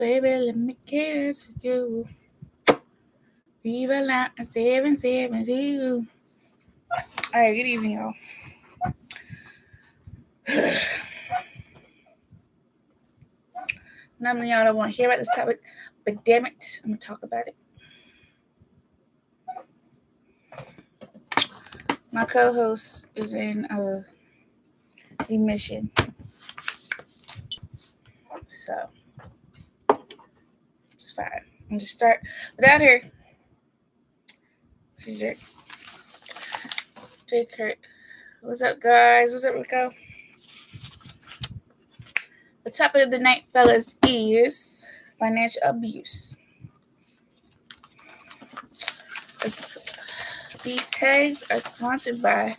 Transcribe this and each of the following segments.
Baby, let me cater to you. Viva la 772. All right, good evening, y'all. None of y'all don't want to hear about this topic, but damn it, I'm going to talk about it. My co-host is in remission. So, it's fine. I'm just start without her. She's Jake. Kurt. What's up, guys? What's up, Rico? The topic of the night, fellas, is financial abuse. These tags are sponsored by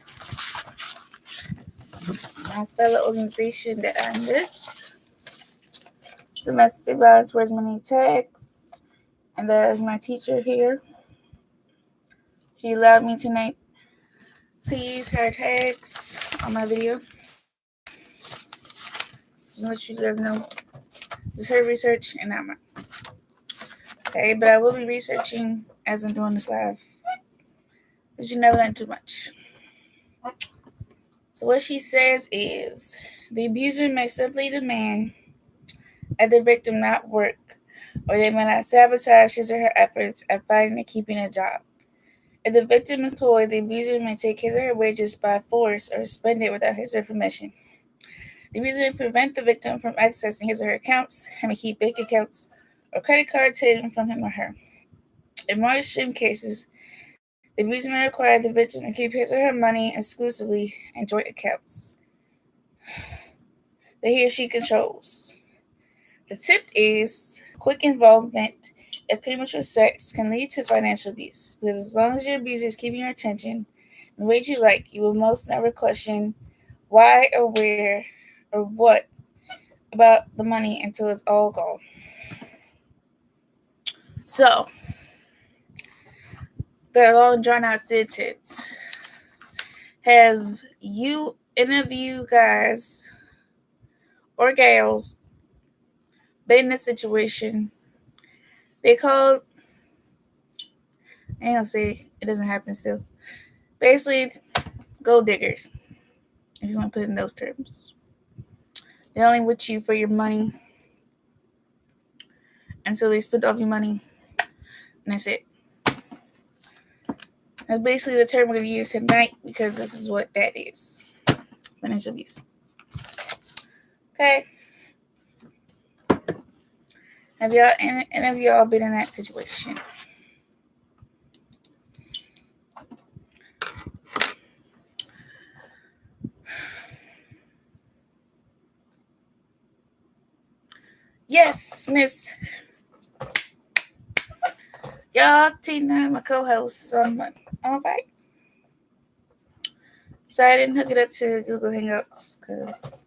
my fellow organization that I'm with, Domestic Violence Where's Money Tags, and that is my teacher here. She allowed me tonight to use her tags on my video. Just to let you guys know, this is her research and not mine. Okay, but I will be researching as I'm doing this live, because you never learn too much. So what she says is, the abuser may simply demand that the victim not work, or they may not sabotage his or her efforts at finding or keeping a job. If the victim is employed, the abuser may take his or her wages by force or spend it without his or her permission. The abuser may prevent the victim from accessing his or her accounts and may keep bank accounts or credit cards hidden from him or her. In more extreme cases, the abuser may require the victim to keep his or her money exclusively in joint accounts that he or she controls. The tip is quick involvement in premature sex can lead to financial abuse, because as long as your abuser is keeping your attention in ways you like, you will most never question why or where or what about the money until it's all gone. So, the long drawn out sentence. Have you, any of you guys or gals, been in a situation they call, I ain't gonna say it doesn't happen still, basically gold diggers, if you want to put it in those terms. They're only with you for your money until they spend all your money, and that's it. That's basically the term we're going to use tonight, because this is what that is. Financial abuse. Okay. Have y'all, any of y'all been in that situation? Yes, Miss. Y'all, Tina, my co-host, is on all right. Sorry I didn't hook it up to Google Hangouts, because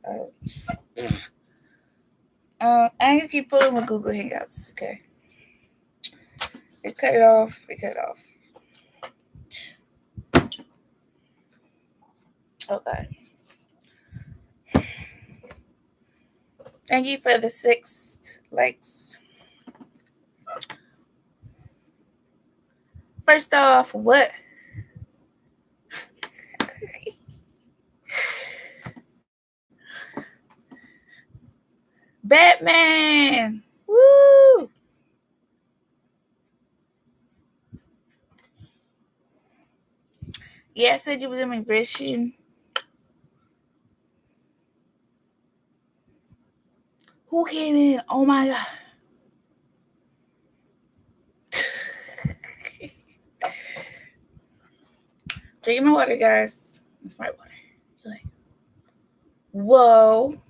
I ain't gonna keep fooling with Google Hangouts, okay? It cut it off. Okay. Thank you for the 6 likes. First off, what? Batman! Woo! Yeah, I said you was immigration. Who came in? Oh my god. Drinking my water, guys. It's my water. You're like, whoa.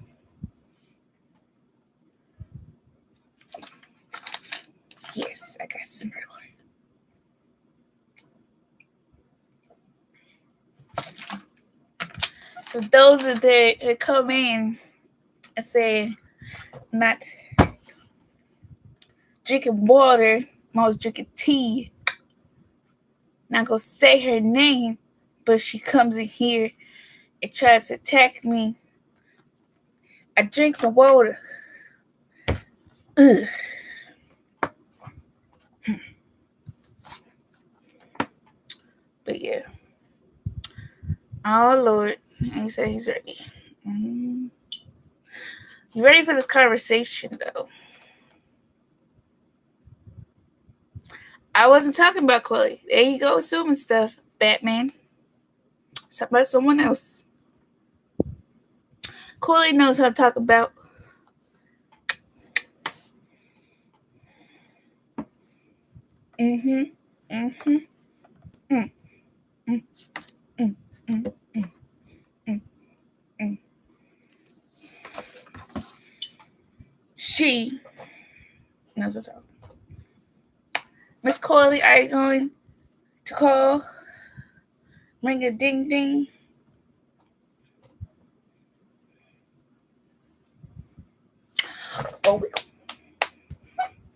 Yes, I got some water. For those that come in and say not drinking water, I was drinking tea. Not gonna say her name, but she comes in here and tries to attack me. I drink my water. Ugh. Oh Lord. And he said he's ready. Mm. You ready for this conversation though? I wasn't talking about Chloe. There you go, assuming stuff, Batman. It's about someone else. Chloe knows how to talk about. Mm-hmm. Mm-hmm. Mm, mm, mm, mm, mm, mm, mm. She knows what I'm talking. Miss Chloe, are you going to call? Ring a ding ding. Oh, we go.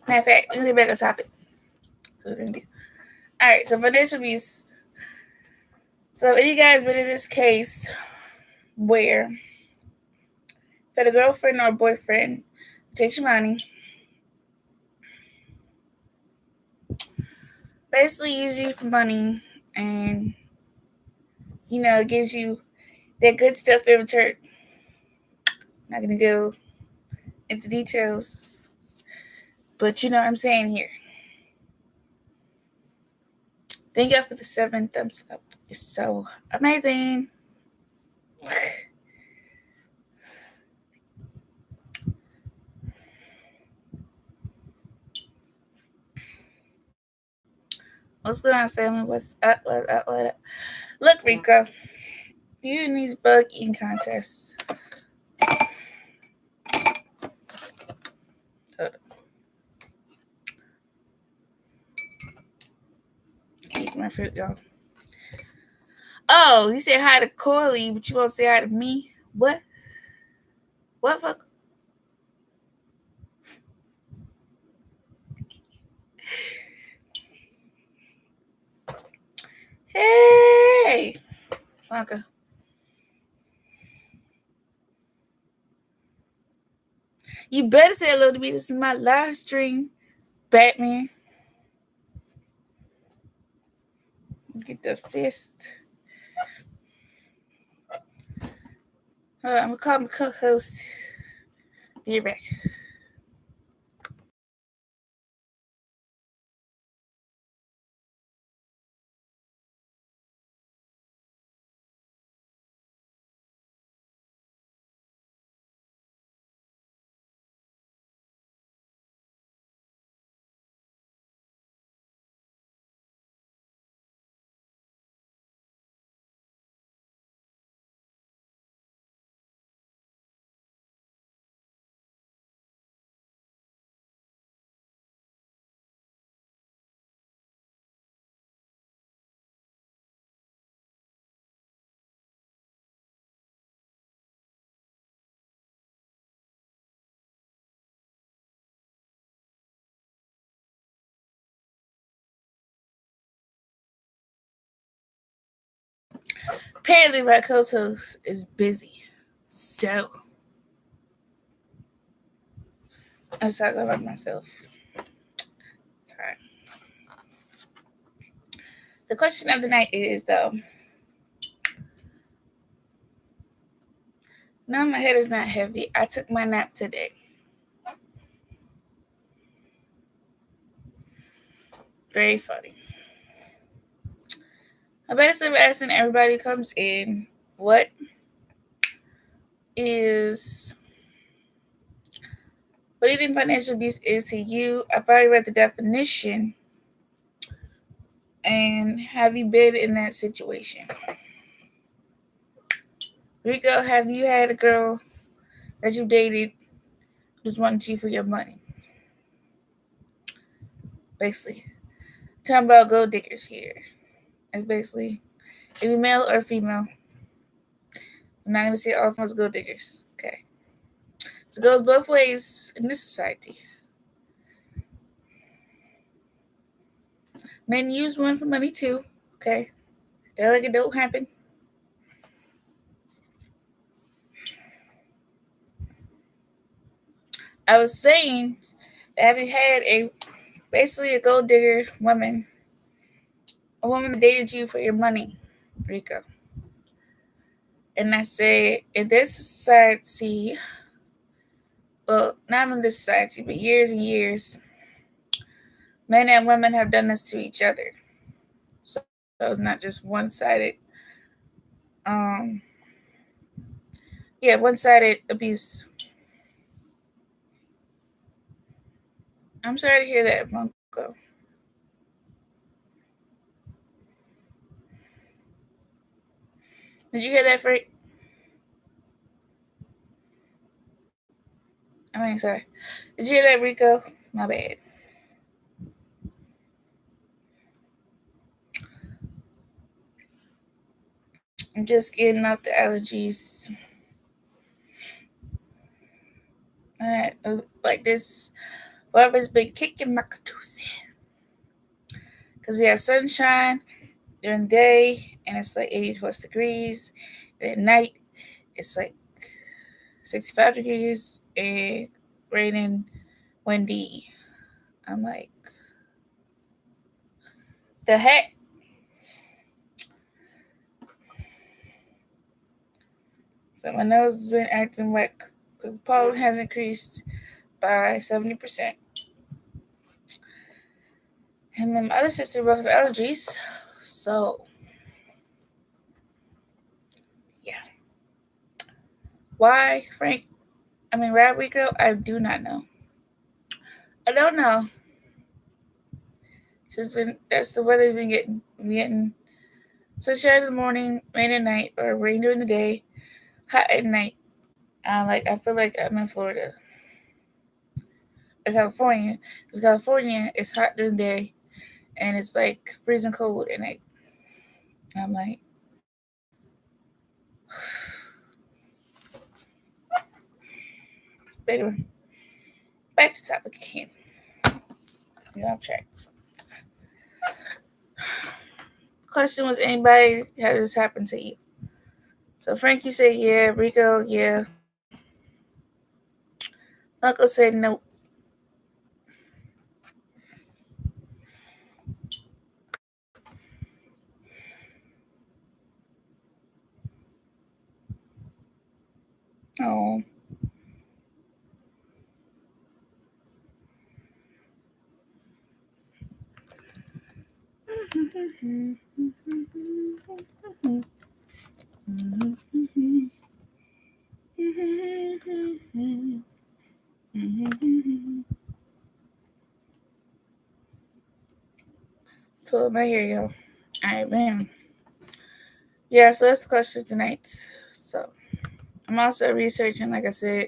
Matter of fact, let's get back on topic. So we're gonna do. All right. So financial abuse. So any guys been in this case where that a girlfriend or a boyfriend takes your money, basically use you for money, and gives you that good stuff in return. Not gonna go into details, but you know what I'm saying here. Thank you for the 7 thumbs up. It's so amazing. What's going on, family? What's up? What up? What up? Look, Rico, you in these bug eating contests. Eat my fruit, y'all. Oh, you said hi to Corley, but you won't say hi to me? What? What fuck? Hey! Fucker. You better say hello to me. This is my live stream, Batman. Get the fist. I'm gonna call my co-host. Be right back. Apparently, my co-host is busy, so I'm talking about myself. Sorry. The question of the night is though. No, my head is not heavy. I took my nap today. Very funny. I basically asking everybody who comes in what is what do you think financial abuse is to you? I've already read the definition. And have you been in that situation? Rico, have you had a girl that you dated just wanted you for your money? Basically. Talking about gold diggers here. It's basically if you're male or female. I'm not gonna say all females gold diggers. Okay. So it goes both ways in this society. Men use women for money too. Okay. They're like it don't happen. I was saying, have you had basically a gold digger woman, a woman that dated you for your money, Rico? And I say, in this society, well, not in this society, but years and years, men and women have done this to each other. So it's not just one-sided. Um, yeah, one-sided abuse. I'm sorry to hear that, Monko. Did you hear that, Frank? I mean, sorry. Did you hear that, Rico? My bad. I'm just getting out the allergies. Like this, whatever's been kicking my catoosy. Because we have sunshine during the day, and it's like 80 plus degrees. And at night, it's like 65 degrees and raining, windy. I'm like, the heck? So my nose has been acting wet because the pollen has increased by 70%. And then my other sister both have allergies. So, yeah. Why, Frank? I mean, Rad Rico? I do not know. I don't know. It's just been, that's the weather we've been getting. We're getting sunshine in the morning, rain at night, or rain during the day, hot at night. I feel like I'm in Florida or California. Because California, it's hot during the day, and it's like freezing cold at night. And I'm like, but anyway, back to topic again. You're off track. Question was, anybody has this happened to you? So Frankie said yeah, Rico yeah, Uncle said nope. Oh. Pull up my hair, yo. Alright, man. Yeah, so that's the question tonight. So I'm also researching, like I said,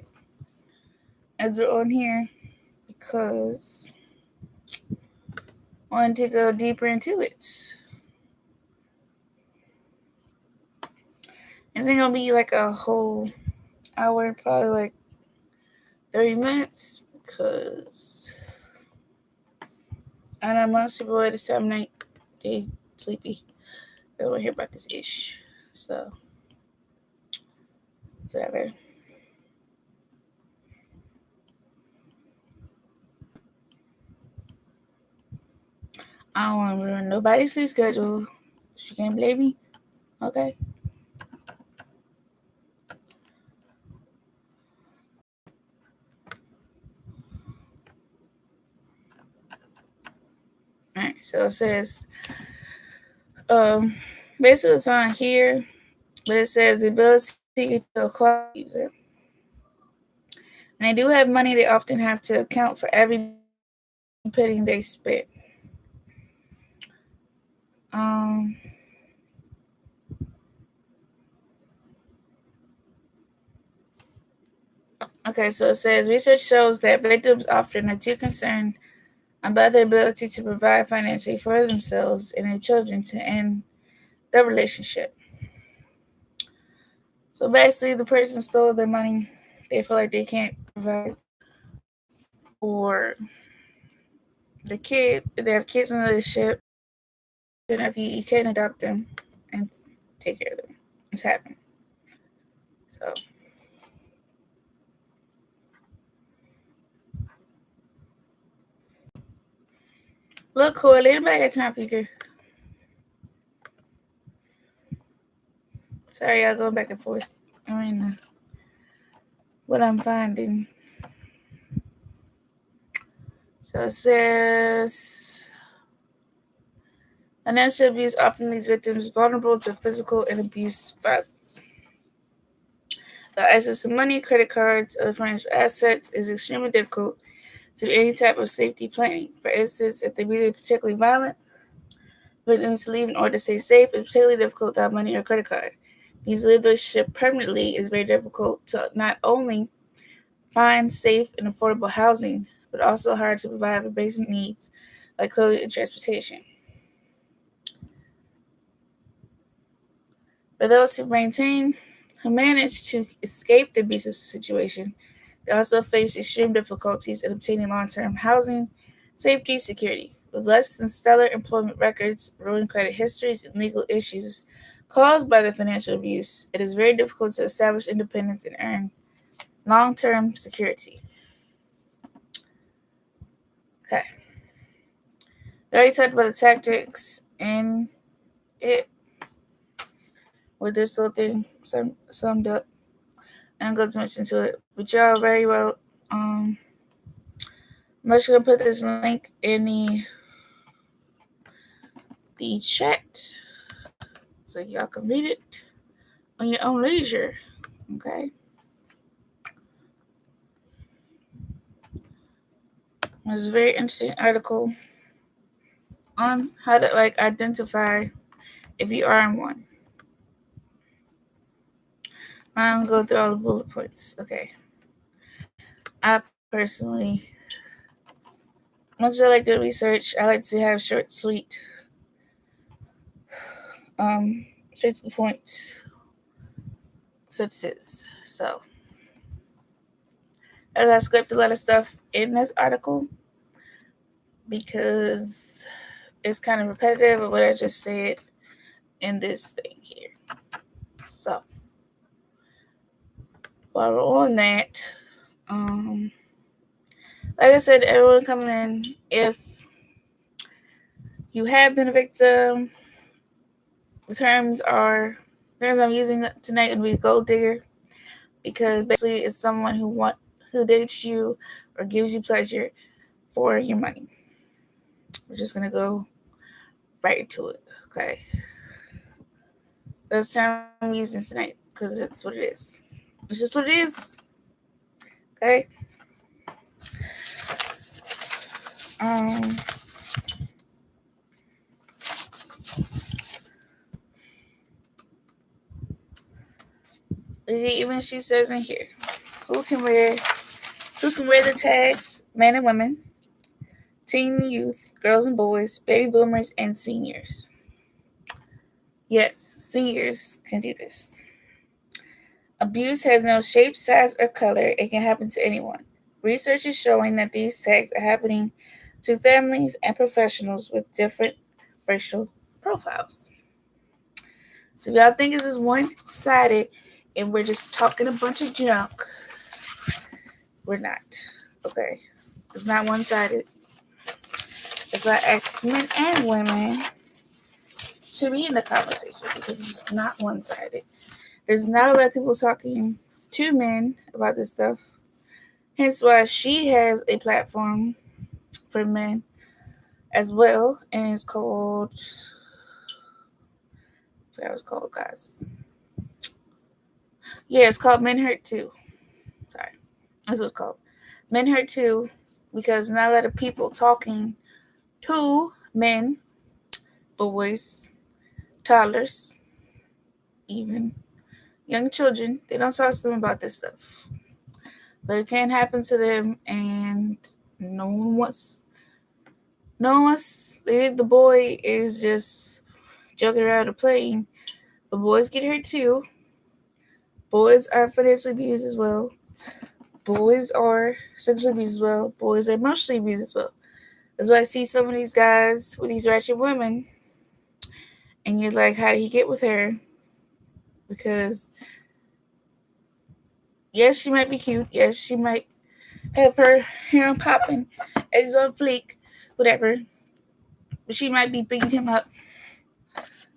as we're on here, because I wanted to go deeper into it. I think it'll be like a whole hour, probably like 30 minutes, because I know most people at this time of night, they sleepy. They don't hear about this ish. So, whatever. I don't want to ruin nobody's sleep schedule. She can't blame me. Okay. Alright, so it says, basically it's on here, but it says the ability to acquire user. And they do have money, they often have to account for every penny they spent. Um, okay, so it says research shows that victims often are too concerned about their ability to provide financially for themselves and their children to end the relationship. So basically, the person stole their money. They feel like they can't provide, or the kid, if they have kids in the ship, then if you can't adopt them and take care of them. It's happened. So look, cool. Anybody got time for you? Sorry, y'all going back and forth. I mean, what I'm finding. So it says financial abuse often leaves victims vulnerable to physical and abuse violence. The access to money, credit cards, other financial assets is extremely difficult to do any type of safety planning. For instance, if they be particularly violent, victims to leave in order to stay safe is particularly difficult without money or credit card. These leave the ship permanently is very difficult to not only find safe and affordable housing, but also hard to provide for basic needs like clothing and transportation. For those who manage to escape the abusive situation, they also face extreme difficulties in obtaining long-term housing, safety, security. With less than stellar employment records, ruined credit histories, and legal issues caused by the financial abuse, it is very difficult to establish independence and earn long-term security. Okay. I already talked about the tactics in it with this little thing summed up. I don't go too much into it, but y'all very well. I'm just gonna put this link in the chat so y'all can read it on your own leisure. Okay. It's a very interesting article on how to identify if you are in one. I'm gonna go through all the bullet points. Okay. I personally, much as I like to research, I like to have short, sweet, straight to the point sentences. So, as I skipped a lot of stuff in this article because it's kind of repetitive of what I just said in this thing here. So, while we're on that, like I said, everyone coming in, if you have been a victim, the terms I'm using tonight would be gold digger, because basically it's someone who dates you or gives you pleasure for your money. We're just gonna go right into it, okay? That's the term I'm using tonight because it's what it is. It's just what it is, okay? Even she says in here, who can wear the tags, men and women, teen and youth, girls and boys, baby boomers, and seniors. Yes, seniors can do this. Abuse has no shape, size, or color. It can happen to anyone. Research is showing that these tags are happening to families and professionals with different racial profiles. So if y'all think this is one-sided and we're just talking a bunch of junk, we're not. Okay? It's not one-sided. That's why I ask men and women to be in the conversation because it's not one-sided. There's not a lot of people talking to men about this stuff. Hence why she has a platform for men as well, and it's called, I forgot what it's called, guys. Yeah, it's called Men Hurt Too. Sorry, that's what it's called. Men Hurt Too, because not a lot of people talking to men, boys, toddlers, even young children. They don't talk to them about this stuff. But it can happen to them, and no one wants. They think the boy is just joking around or playing. But boys get hurt too. Boys are financially abused as well. Boys are sexually abused as well. Boys are emotionally abused as well. That's why I see some of these guys with these ratchet women, and you're like, how did he get with her? Because yes, she might be cute. Yes, she might have her hair popping, eggs on fleek, whatever. But she might be beating him up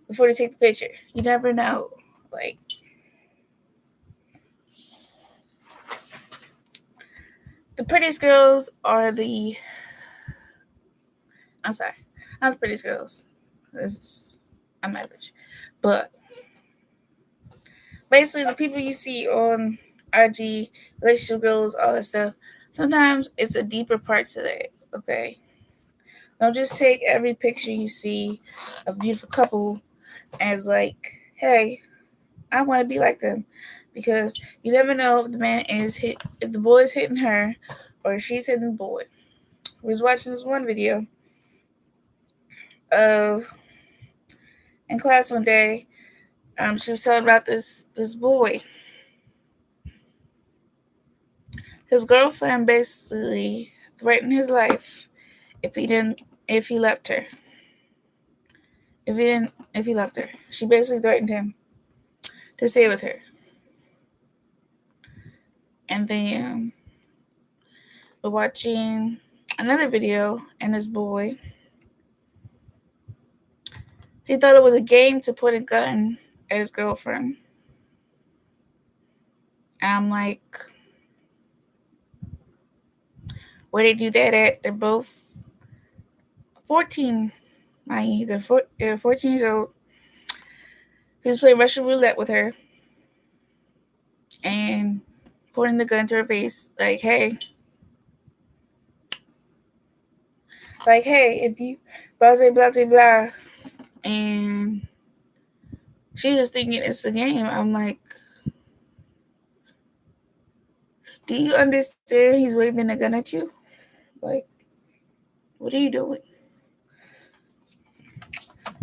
before they take the picture. You never know. Like, The prettiest girls are the. I'm sorry, not the prettiest girls. I'm average, but basically the people you see on IG, relationship girls, all that stuff. Sometimes it's a deeper part to that. Okay, don't just take every picture you see of a beautiful couple as like, hey, I want to be like them, because you never know if the man is if the boy is hitting her, or she's hitting the boy. I was watching this one video of in class one day. She was telling about this boy. His girlfriend basically threatened his life if he left her. If he left her, she basically threatened him to stay with her. And then we're watching another video, and this boy, he thought it was a game to point a gun at his girlfriend. I'm like, where they do that at? They're both 14, mind you. They're 14 years old. He was playing Russian roulette with her and pointing the gun to her face, hey, if you blah blah blah blah, and she's just thinking it's a game. I'm like, do you understand he's waving a gun at you? Like, what are you doing?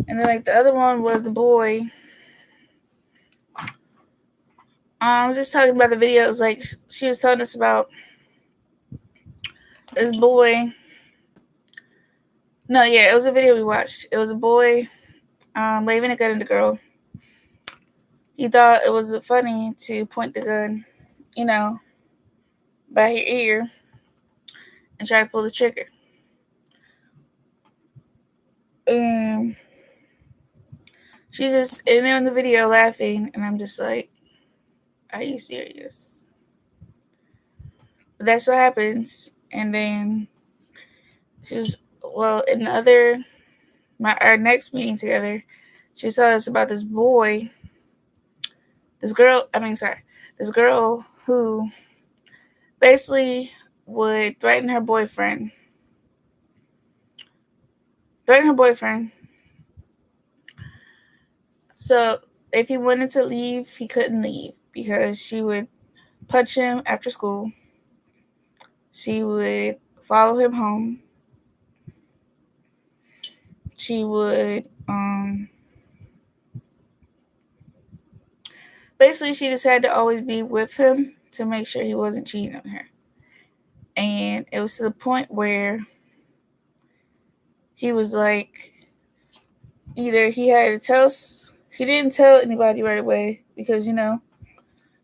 And then like the other one was the boy. I was just talking about the videos. Like she was telling us about this boy. No, yeah, it was a video we watched. It was a boy waving a gun at the girl. He thought it was funny to point the gun, you know, by her ear and try to pull the trigger. She's just in there in the video laughing, and I'm just like, are you serious? But that's what happens. And then in our next meeting together, she told us about this girl who basically would threaten her boyfriend. So if he wanted to leave, he couldn't leave because she would punch him after school. She would follow him home. She would basically she just had to always be with him to make sure he wasn't cheating on her. And it was to the point where he was like, either he didn't tell anybody right away because,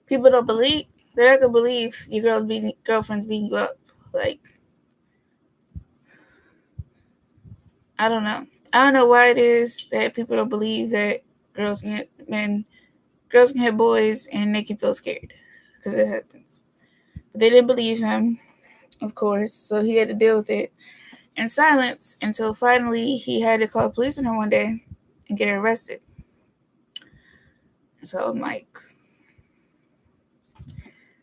people don't believe, they're not going to believe your girlfriend's beating you up. Like, I don't know. I don't know why it is that people don't believe that girls can hit boys and they can feel scared, because it happens. But they didn't believe him, of course, so he had to deal with it in silence until finally he had to call the police on her one day and get her arrested. So I'm like,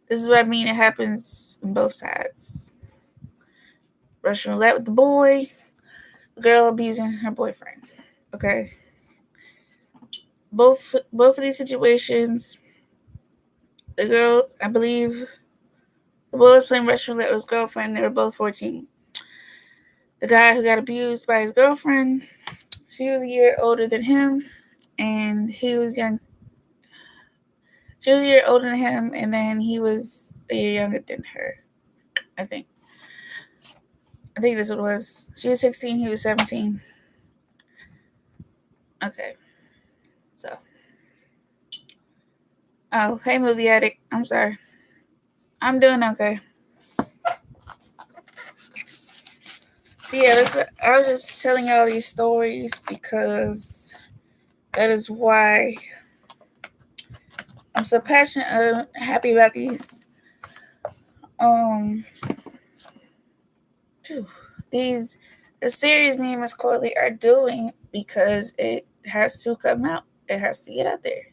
this is what I mean. It happens on both sides. Russian roulette with the boy, the girl abusing her boyfriend. Okay. Both of these situations, the girl, I believe, the boy was playing Russian roulette with his girlfriend. They were both 14. The guy who got abused by his girlfriend, she was a year older than him, and he was young. She was a year older than him, and then he was a year younger than her, I think. I think that's what it was. She was 16, he was 17. Okay. So. Oh, hey, movie addict. I'm sorry. I'm doing okay. Yeah, I was just telling y'all these stories because that is why I'm so passionate and happy about these these the series me and Miss Corley are doing because it has to come out. It has to get out there.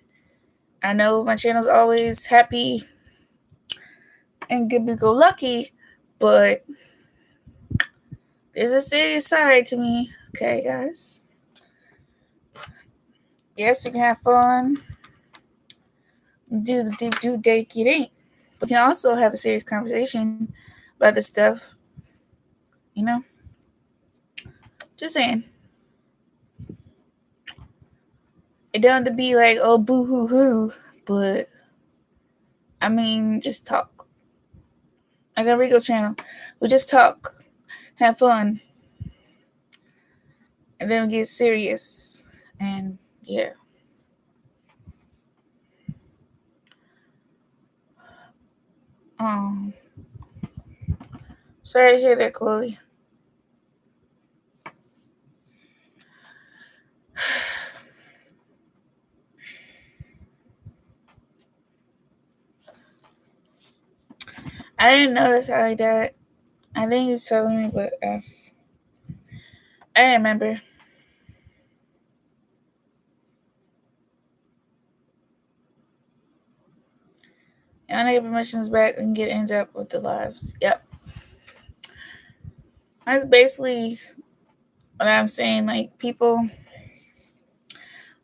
I know my channel's always happy and good go lucky, but there's a serious side to me. Okay, guys. Yes, we can have fun, do the deep do date it ain't. But we can also have a serious conversation about this stuff. You know? Just saying. It don't have to be like, oh, boo hoo hoo, but I mean, just talk. Like on Rico's channel, we just talk, have fun, and then we get serious. And yeah. Sorry to hear that, Chloe. I didn't know that's how he died. I think he was telling me, but I didn't remember. Y'all need permissions back and get ends up with the lives. Yep. That's basically what I'm saying. Like, people,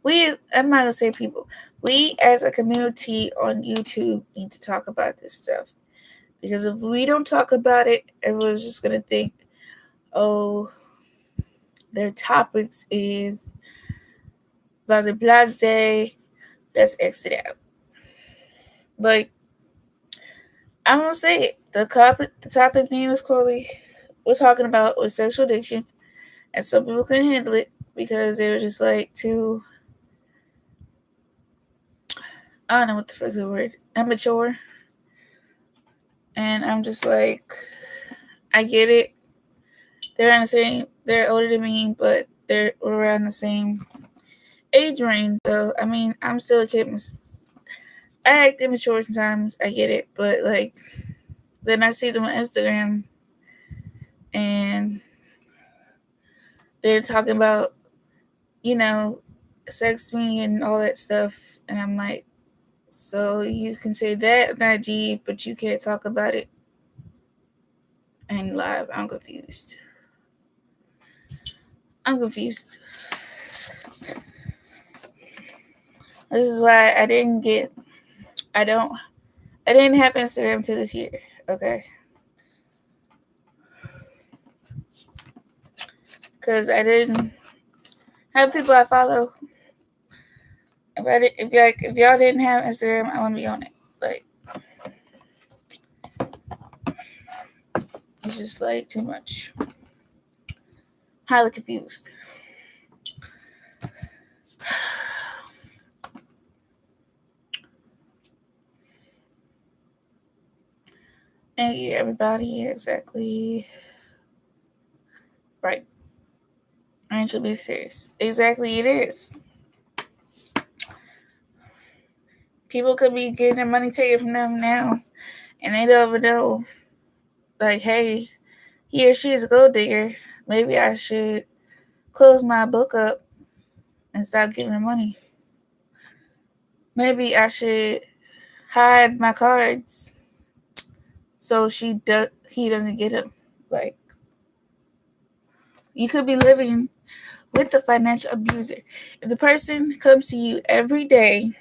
I'm not gonna say people, we as a community on YouTube need to talk about this stuff. Because if we don't talk about it, everyone's just gonna think, oh, their topics is blase blase, let's exit out. Like, I'm gonna say it. The topic me and Miss Chloe we're talking about was sexual addiction, and some people couldn't handle it because they were just like too, I don't know what the fuck the word, immature. And I'm just like, I get it. They're older than me, but we're around the same age range. So I mean, I'm still a kid. I act immature sometimes. I get it, but like, then I see them on Instagram, and they're talking about, sex me and all that stuff, and I'm like, so you can say that on IG, but you can't talk about it and live. I'm confused. This is why I didn't have Instagram till this year. Okay. Because I didn't have people I follow. If y'all didn't have Instagram, I want to be on it. Like, it's just like too much. Highly confused. Thank you, everybody. Exactly. Right. I should be serious. Exactly, it is. People could be getting their money taken from them now, and they don't even know. Like, hey, he or she is a gold digger. Maybe I should close my book up and stop giving her money. Maybe I should hide my cards so he doesn't get them. Like, you could be living with the financial abuser. If the person comes to you every day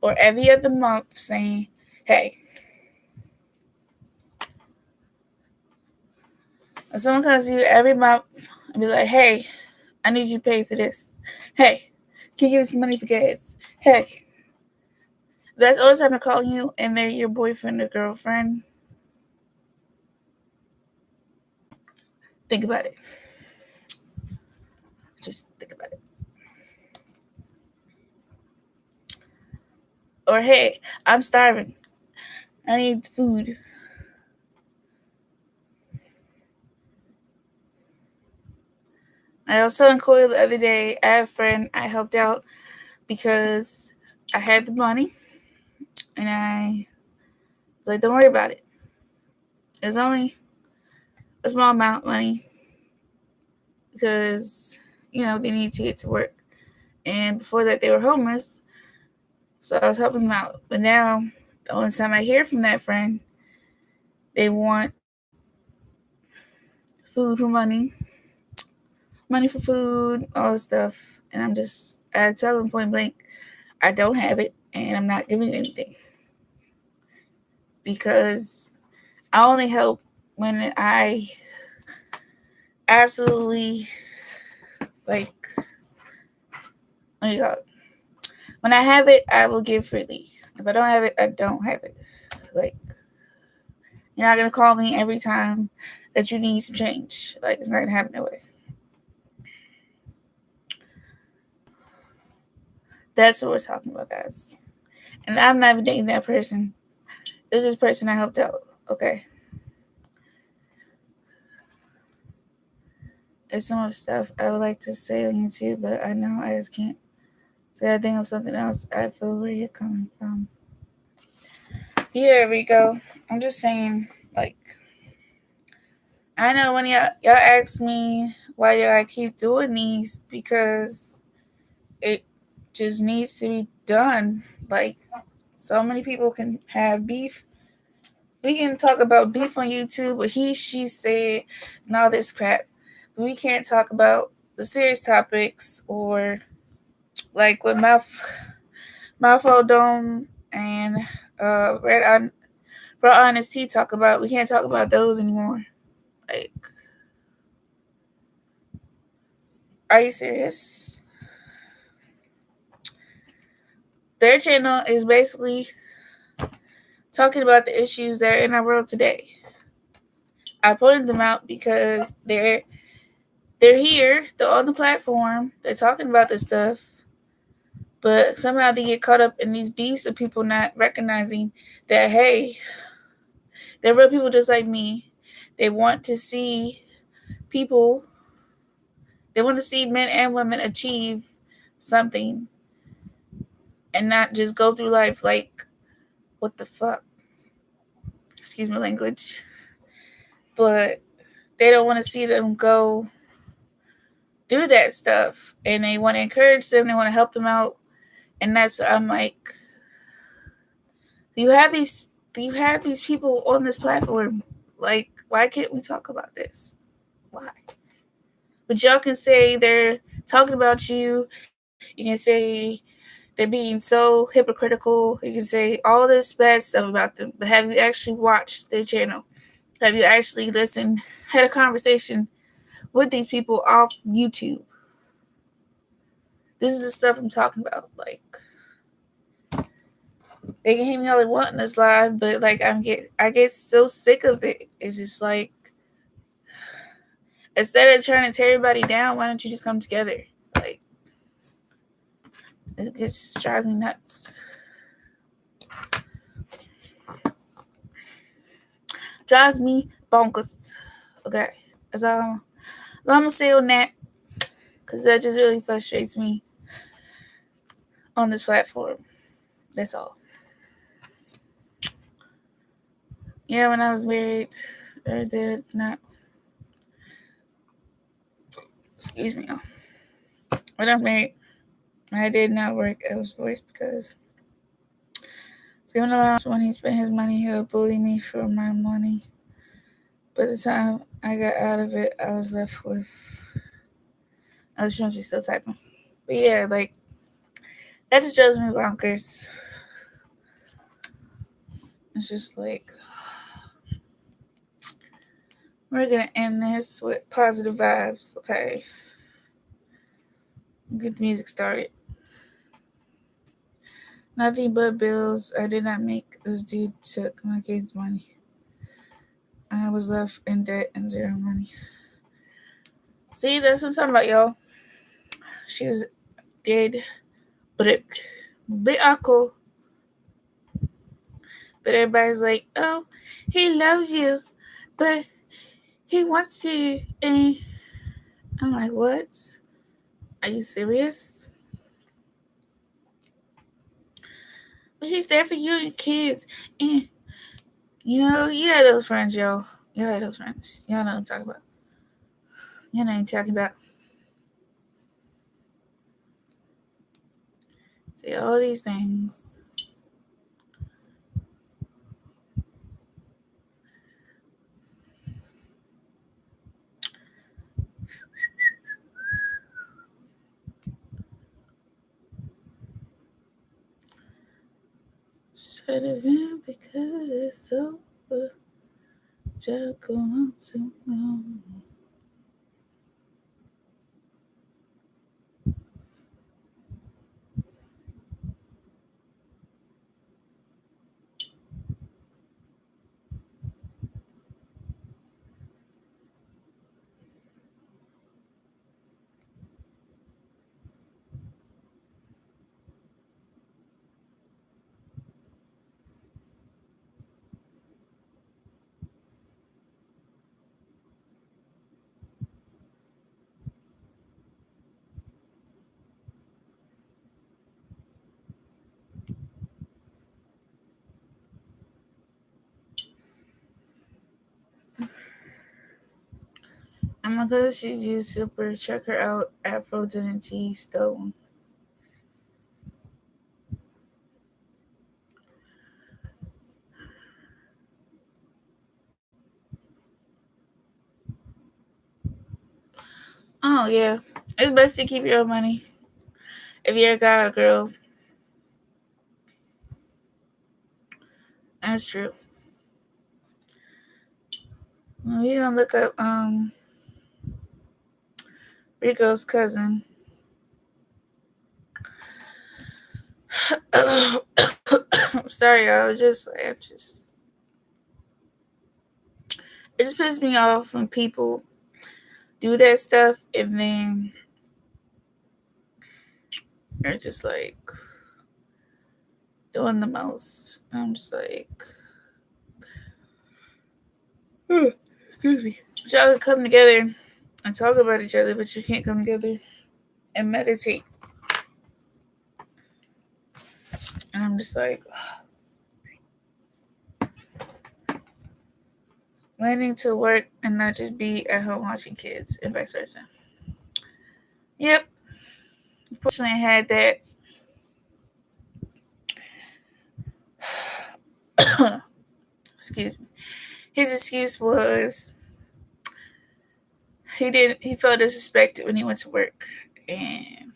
or every other month saying, hey, if someone comes to you every month and be like, hey, I need you to pay for this. Hey, can you give me some money for gas? Hey, that's all the time to call you and they're your boyfriend or girlfriend. Think about it. Just think about it. Or, hey, I'm starving. I need food. I was telling Corey the other day, I have a friend I helped out because I had the money and I was like, don't worry about it. It's only a small amount of money because, they need to get to work. And before that, they were homeless. So I was helping them out. But now, the only time I hear from that friend, they want food for money for food, all this stuff. And I tell them point blank, I don't have it and I'm not giving anything. Because I only help when I absolutely, like, what do you call it? When I have it, I will give freely. If I don't have it, I don't have it. Like, you're not gonna call me every time that you need some change. Like, it's not gonna happen that way. That's what we're talking about, guys. And I'm not even dating that person. It was this person I helped out. Okay. There's so much stuff I would like to say on YouTube, but I know I just can't. So I gotta think of something else. I feel where you're coming from. Here we go. I'm just saying, like, I know when y'all ask me why y'all keep doing these, because it just needs to be done. Like, so many people can have beef. We can talk about beef on YouTube, but she said, and all this crap. But we can't talk about the serious topics, or like what Mouthful Dome and Raw Honest Tea talk about. We can't talk about those anymore. Like, are you serious? Their channel is basically talking about the issues that are in our world today. I pointed them out because they're here, they're on the platform, they're talking about this stuff, but somehow they get caught up in these beefs of people not recognizing that, hey, they're real people just like me. They want to see people, they want to see men and women achieve something and not just go through life like, what the fuck? Excuse my language. But they don't want to see them go through that stuff, and they want to encourage them, they want to help them out. And that's, I'm like, you have these people on this platform. Like, why can't we talk about this? Why? But y'all can say they're talking about you. You can say they're being so hypocritical. You can say all this bad stuff about them. But have you actually watched their channel? Have you actually listened, had a conversation with these people off YouTube? This is the stuff I'm talking about. Like, they can hate me all they want in this live, but like, I get so sick of it. It's just like, instead of trying to tear everybody down, why don't you just come together? Like, it just drives me nuts. Drives me bonkers. Okay, that's all I'm gonna say on that, because that just really frustrates me on this platform. That's all. Yeah, when I was married, I did not. Excuse me. When I was married, I did not work. I was forced because it's given allowance. When he spent his money, he'll bully me for my money. By the time I got out of it, I was left with. I was sure she's still typing. But yeah, like, that just drives me bonkers. It's just like, we're gonna end this with positive vibes, okay? Get the music started. Nothing but bills I did not make. This dude took my kids' money. I was left in debt and zero money. See, that's what I'm talking about, y'all. She was dead, but ako. But everybody's like, oh, he loves you, but he wants to. And I'm like, what? Are you serious? But he's there for you and your kids. And, you have those friends, y'all. Y'all had those friends. Y'all know what I'm talking about. Y'all know what I'm talking about. Say all these things. Should have been because it's over. Just go on to know. And my cousin, she's used super. Check her out. Afro T Stone. Oh yeah, it's best to keep your own money. If you're a guy or girl, that's true. Well, you gonna look up Rico's cousin. Sorry, y'all. It just pisses me off when people do that stuff and then they're just like doing the most. And I'm just like, excuse me. Y'all can come together and talk about each other, but you can't come together and meditate. And I'm just like, learning to work and not just be at home watching kids and vice versa. Yep. Unfortunately, I had that. Excuse me. His excuse was he felt disrespected when he went to work. And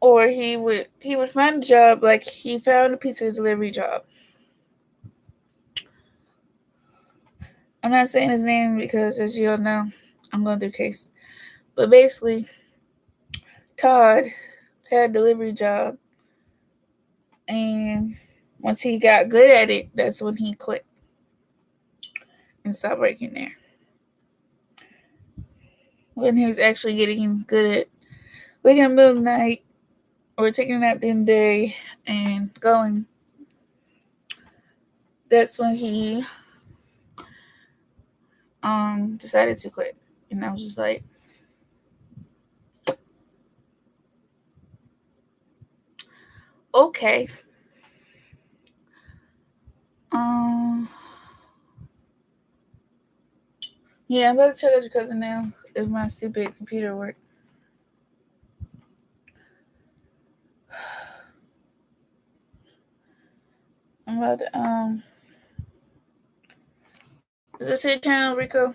or he would find a job, like he found a pizza delivery job. I'm not saying his name because, as you all know, I'm going through case. But basically, Todd had a delivery job, and once he got good at it, that's when he quit and stopped working there. When he was actually getting good at waking up in the middle of the night or taking a nap during the day and going, that's when he decided to quit. And I was just like, okay. Um yeah, I'm about to check out your cousin now if my stupid computer worked. I'm about to is this your channel, Rico?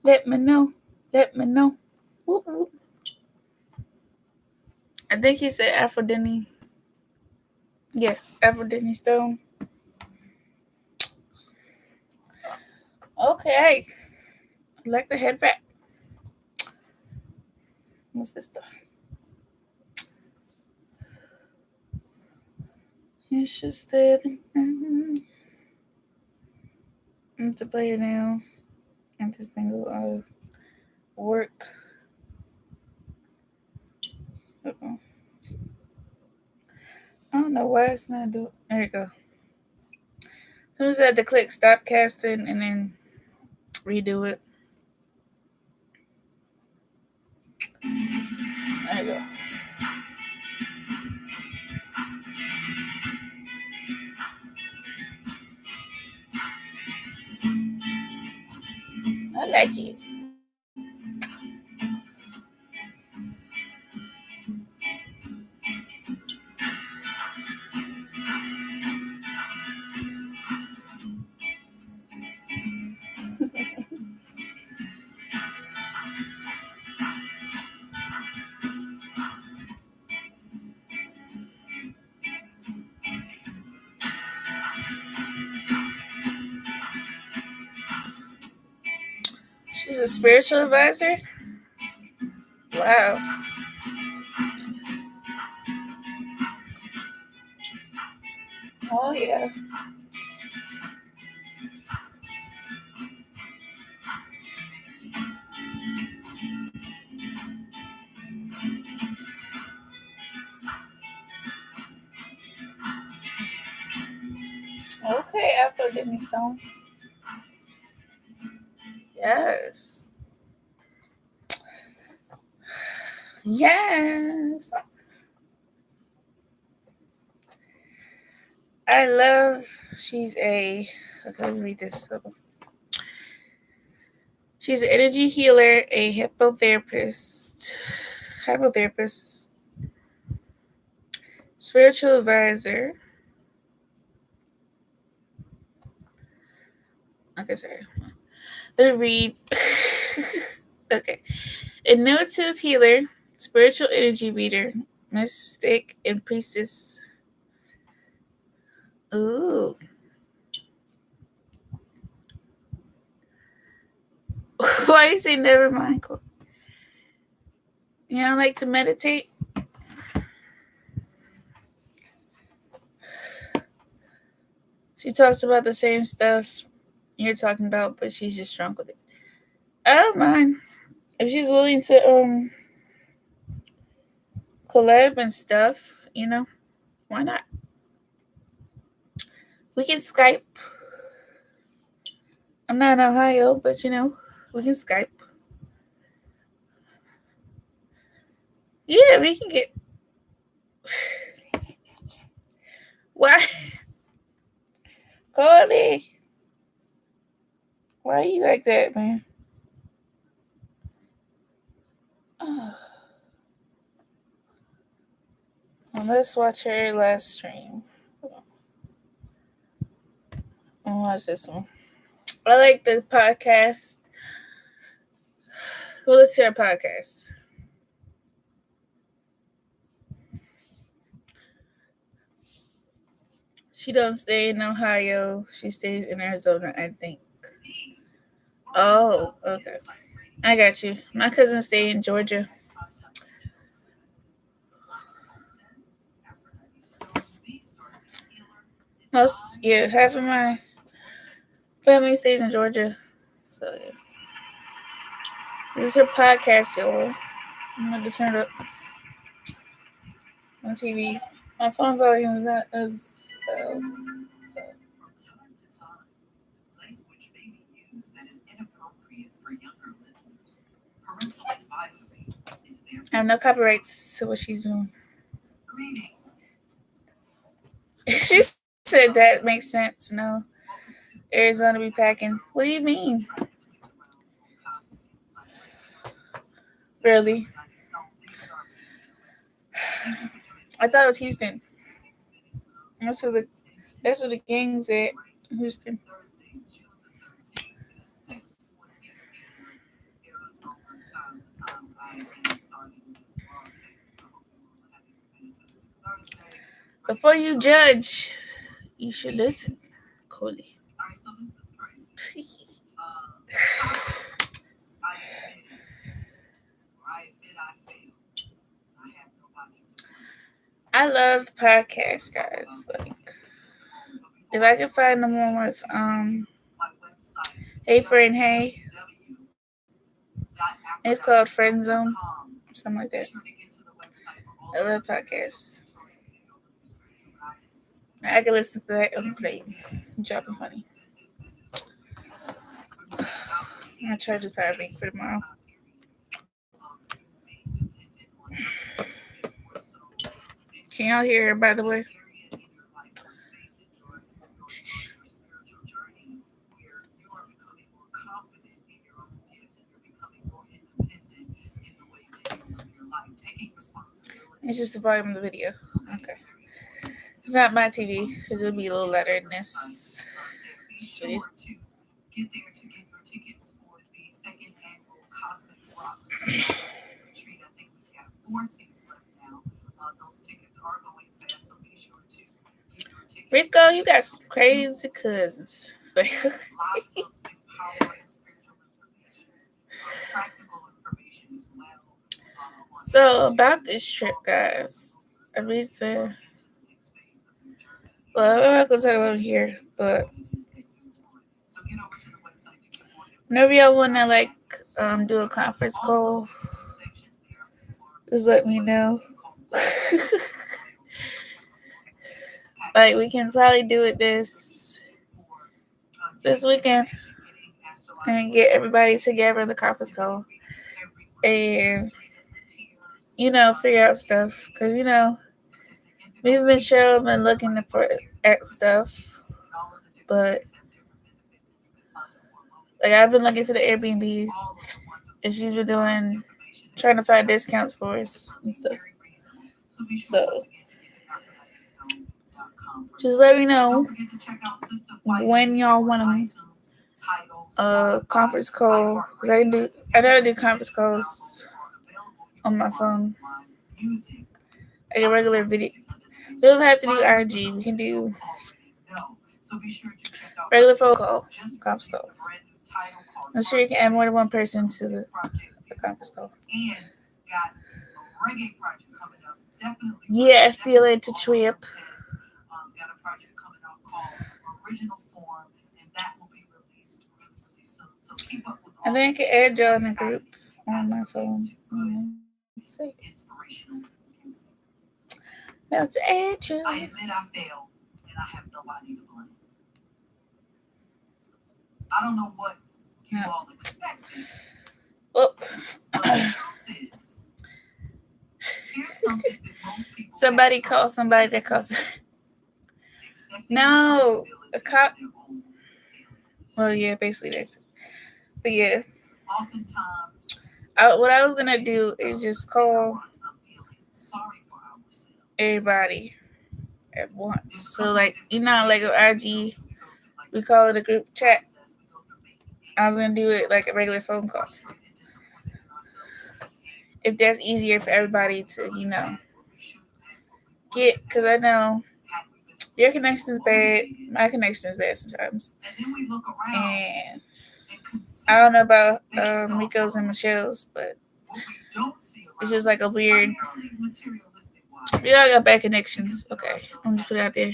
Let me know. Let me know. Whoop, whoop. I think he said Aphrodite. Yeah, Aphrodite Stone. Okay. I like the head wrap. What's this stuff? It's just there. I'm to play it now. I'm just thinking of work. Uh-oh. I don't know why it's not doing. There you go. Sometimes I had to click stop casting and then redo it. There you go. I like it. She's a spiritual advisor? Wow. Oh, yeah. Okay, Afro Kidney Stone. Yes. Yes. I love, she's a, okay, let me read this. She's an energy healer, a hypnotherapist, spiritual advisor. Okay, sorry. Let me read. Okay. Intuitive healer, spiritual energy reader, mystic, and priestess. Ooh. Why you say never mind? You don't like to meditate? She talks about the same stuff you're talking about, but she's just drunk with it. I don't mind. If she's willing to collab and stuff, why not? We can Skype. I'm not in Ohio, but we can Skype. Yeah, we can get. Why? Cody. Why are you like that, man? Oh. Well, let's watch her last stream. I'll watch this one. I like the podcast. Well, let's hear a podcast. She don't stay in Ohio. She stays in Arizona, I think. Oh, okay. I got you. My cousins stay in Georgia. Half of my family stays in Georgia. So, yeah. This is her podcast, y'all. I'm going to turn it up on TV. My phone volume is not as loud. So. I have no copyrights to what she's doing. She said that makes sense. No. Arizona be packing. What do you mean? Really? I thought it was Houston. That's where the gang's at. Houston. Before you judge, you should listen, Cody. I love podcasts, guys. Like, if I can find the one with Hey Friend Hey, it's called Friend Zone, something like that. I love podcasts. I can listen to that on the plane. Dropping funny. I'm gonna charge this power bank for tomorrow. Can y'all hear her, by the way? It's just the volume of the video. Okay. It's not my TV. It'll be a little louder than this. Just video. Get there to get your tickets for the second annual Cosmic Rocks retreat. I think we've got 4 seats left now. Those tickets are going fast, so be sure to get your tickets. Rico, you got some crazy cousins. Lots of empowering spiritual information, practical information as well. So about this trip, guys, a reason. Well, I'm not gonna talk about it here, but whenever y'all wanna do a conference call, just let me know. Like we can probably do it this weekend and get everybody together in the conference call and figure out stuff because we've been looking at stuff, but I've been looking for the Airbnbs, and she's been trying to find discounts for us and stuff. So just let me know when y'all want a conference call. Cause I know I do conference calls on my phone. Like a regular video. We don't have to do RG. We can do regular phone call, conference call. I'm sure you can add more than one person to the conference call. Yeah, still into trip. I think I can add y'all in the group on my phone. See. Now to add you. I admit I failed and I have nobody to blame. I don't know what you all expected. Well, somebody call somebody that calls. No, a cop. Well, yeah, basically that's it. But yeah, what I was gonna do is just call everybody at once. So like a IG, we call it a group chat. I was gonna do it like a regular phone call. If that's easier for everybody to get, because I know your connection is bad, my connection is bad sometimes, and I don't know about Rico's and Michelle's, but it's just like a weird. We all got bad connections. Okay, I'm just put it out there.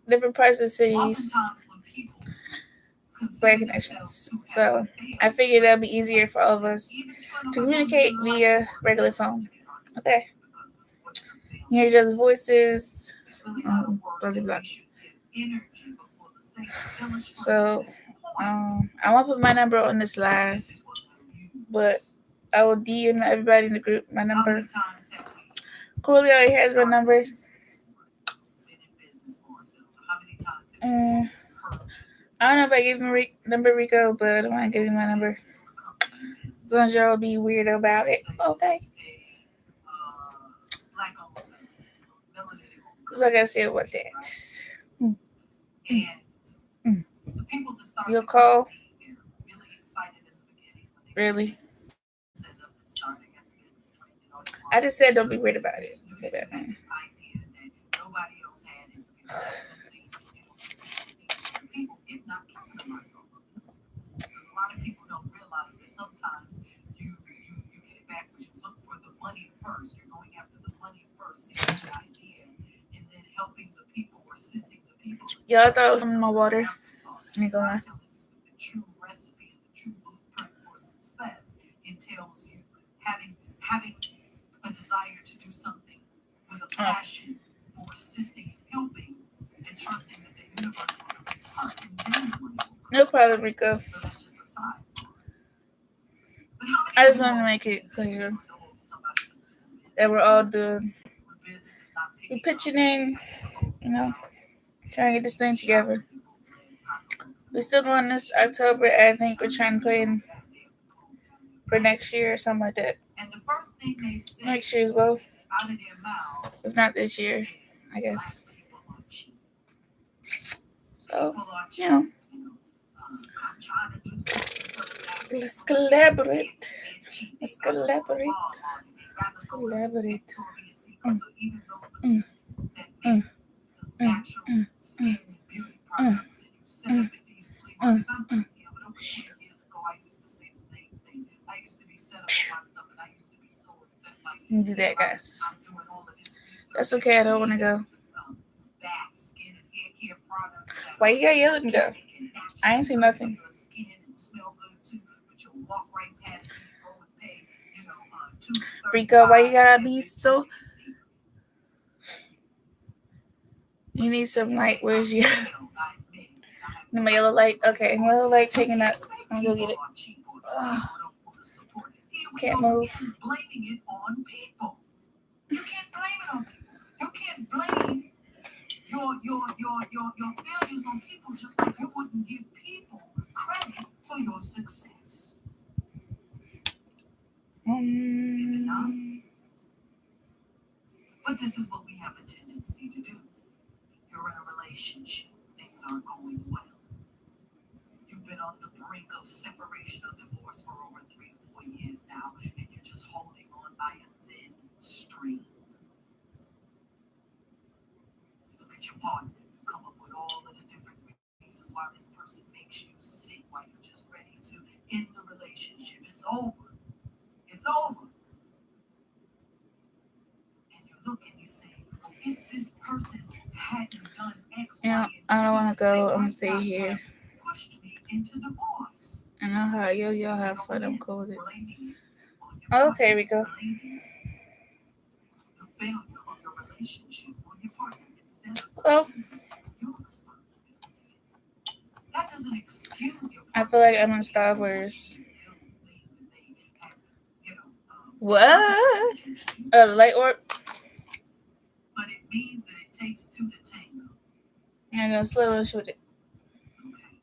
Different parts of the cities, bad connections. So I figured that'd be easier for all of us to communicate via regular phone. Okay. You hear each other's voices. Buzzy buzzy. So I won't put my number on this live, but I will DM everybody in the group my number. Cooley already has my number. I don't know if I gave him number Rico, but I want to give you my number. As long as y'all will be weird about it. Okay. So I gotta say about that. You'll call? Really? I just said don't be weird about it. Okay, Batman. Yeah, I thought it was some of my water. Let me go on. No problem, Rico. I just want to make it clear that we're all doing. We pitching in, trying to get this thing together. We're still going this October. I think we're trying to play in for next year or something like that. Next year as well. If not this year, I guess. So, let's collaborate. Let's collaborate. Let's collaborate. You do that, guys. That's okay. I don't want to go. Why you gotta yell at me though? I ain't say nothing. Rico, why you gotta be so? You need some light. Where's you? My yellow light. Okay, yellow light taking up. I'm gonna go get it. Can't move. You can't blame it on people. You can't blame your failures on people, just like you wouldn't give people credit for your success. Is it not? But this is what we have a tendency to do. You're in a relationship. Things aren't going well. You've been on the brink of separation or divorce for over 3-4 years now, and you're just holding on by a thin string. Look at your partner. You come up with all of the different reasons why this person makes you sick, why you're just ready to end the relationship. It's over. It's over. And you look and you say, well, if this person hadn't done X, yeah, I don't want to go. I'm gonna stay here. Pushed me into divorce. I know how y'all have fun. I'm cool with it. Okay, Rico. The failure of your relationship on your partner instead of Well, your responsibility. That doesn't excuse your. I feel like I'm in Star Wars. What? The light orb? But it means that it takes two to tango. I'm gonna slow and shoot it. Okay.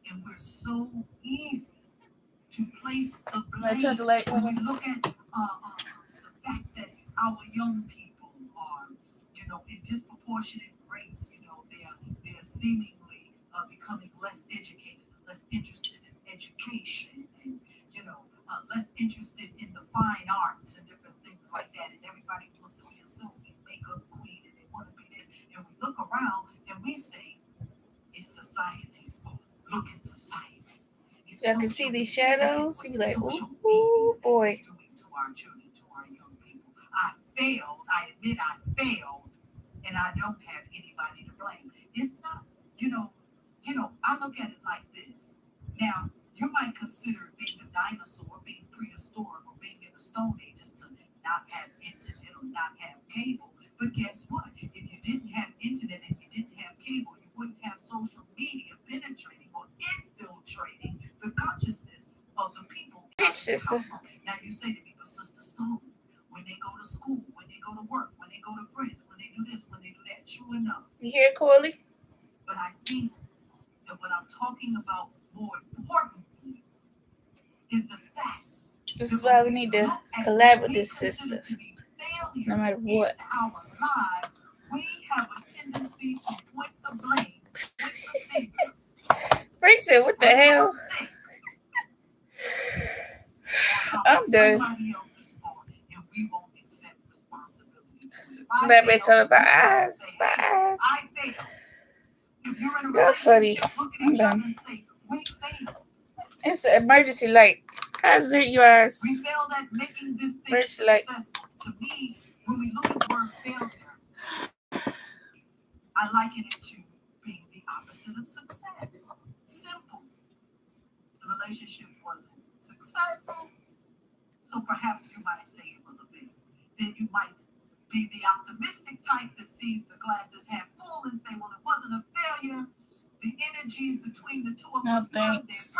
And we're so easy to place the blame. I turned the light on. When we look at the fact that our young people are, in disproportionate rates, they're seemingly becoming less educated and less interested in education and, less interested in the fine arts and different things like that. And everybody wants to be a selfie makeup queen and they want to be this. And we look around and we say, it's society's fault. Look at society. Y'all can see these shadows. You be like, ooh, boy. To our children, to our young people. I failed. I admit I failed, and I don't have anybody to blame. It's not, I look at it like this. Now, you might consider being a dinosaur, being prehistoric, or being in the Stone Ages to not have internet or not have cable. But guess what? If you didn't have internet and you didn't have cable, you wouldn't have social media penetrating or infiltrating the consciousness of the people. Now you say to me, but Sister Stone, when they go to school, when they go to work, when they go to friends, when they do this, when they do that, true enough. You hear it, Corley? But I think that what I'm talking about more importantly is the fact. This is why we need to collab with this sister. No matter what. In our lives, we have a tendency to point the blame with the finger. Frank said, what the hell? I'm done. Somebody else's fault, and we won't accept responsibility. That bitch talking about eyes. My eyes. I failed. If you're in a You're funny. I'm done. It's an emergency light. How's it your eyes? We failed at making this thing successful. To me, when we look at the word failure, I liken it to being the opposite of success. Simple. The relationship wasn't successful, so perhaps you might say it was a failure. Then you might be the optimistic type that sees the glass as half full and say, well, it wasn't a failure. The energies between the two of us served their purpose.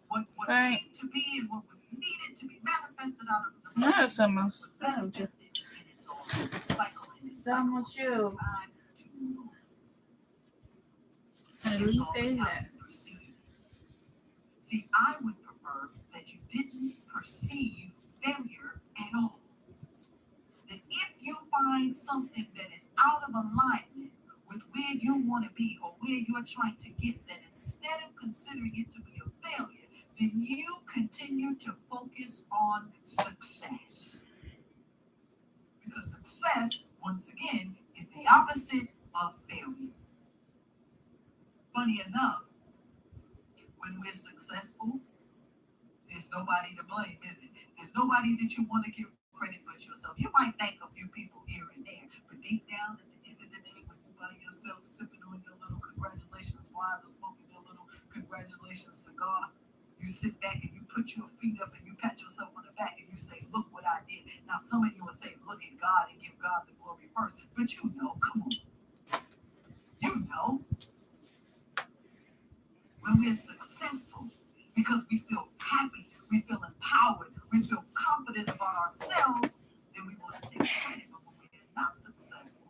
What came to be and what was needed to be manifested out of the No, was somos. manifested, and it's all cycling and Somos cycling. you. Time to move on. At It's least all they in how that. you perceive it. See, I would prefer that you didn't perceive failure at all. That if you find something that is out of alignment with where you want to be or where you're trying to get, that instead of considering it to be a failure, then you continue to focus on success. Because success, once again, is the opposite of failure. Funny enough, when we're successful, there's nobody to blame, is it? There's nobody that you want to give credit but yourself. You might thank a few people here and there, but deep down at the end of the day, when you by yourself sipping on your little congratulations wine or smoking your little congratulations cigar, you sit back and you put your feet up and you pat yourself on the back and you say, look what I did. Now, some of you will say, look at God and give God the glory first. But you know, come on. You know, when we're successful, because we feel happy, we feel empowered, we feel confident about ourselves, then we want to take credit. But when we're not successful,